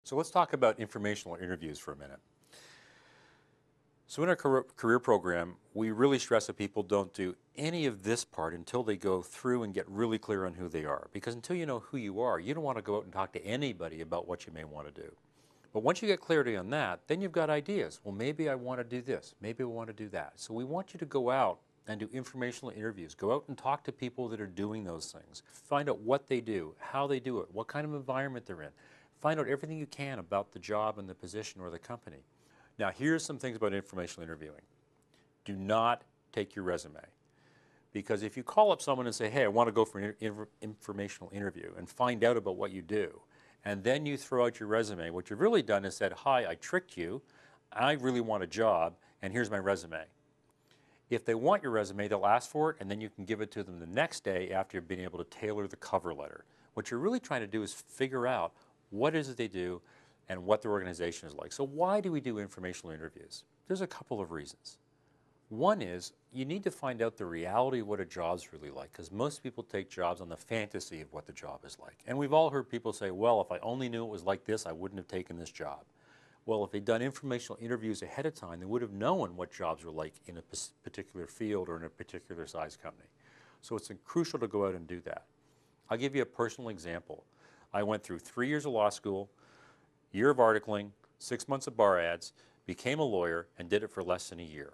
So let's talk about informational interviews for a minute. So in our career program, we really stress that people don't do any of this part until they go through and get really clear on who they are. Because until you know who you are, you don't want to go out and talk to anybody about what you may want to do. But once you get clarity on that, then you've got ideas. Well, maybe I want to do this. Maybe I want to do that. So we want you to go out and do informational interviews. Go out and talk to people that are doing those things. Find out what they do, how they do it, what kind of environment they're in. Find out everything you can about the job and the position or the company. Now, here's some things about informational interviewing. Do not take your resume. Because if you call up someone and say, hey, I want to go for an informational interview and find out about what you do, and then you throw out your resume, what you've really done is said, hi, I tricked you, I really want a job, and here's my resume. If they want your resume, they'll ask for it, and then you can give it to them the next day after you've been able to tailor the cover letter. What you're really trying to do is figure out what is it they do and what their organization is like. So why do we do informational interviews? There's a couple of reasons. One is you need to find out the reality of what a job's really like, because most people take jobs on the fantasy of what the job is like. And we've all heard people say, well, if I only knew it was like this, I wouldn't have taken this job. Well, if they'd done informational interviews ahead of time, they would have known what jobs were like in a particular field or in a particular size company. So it's crucial to go out and do that. I'll give you a personal example. I went through 3 years of law school, year of articling, 6 months of bar ads, became a lawyer, and did it for less than a year.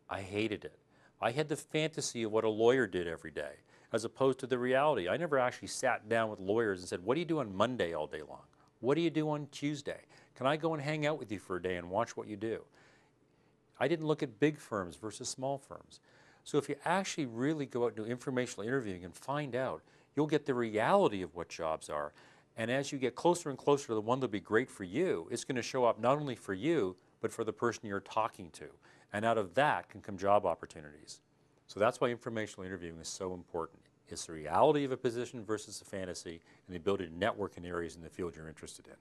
I hated it. I had the fantasy of what a lawyer did every day, as opposed to the reality. I never actually sat down with lawyers and said, what do you do on Monday all day long? What do you do on Tuesday? Can I go and hang out with you for a day and watch what you do? I didn't look at big firms versus small firms. So if you actually really go out and do informational interviewing and find out, you'll get the reality of what jobs are. And as you get closer and closer to the one that'll be great for you, it's going to show up not only for you, but for the person you're talking to. And out of that can come job opportunities. So that's why informational interviewing is so important. It's the reality of a position versus a fantasy, and the ability to network in areas in the field you're interested in.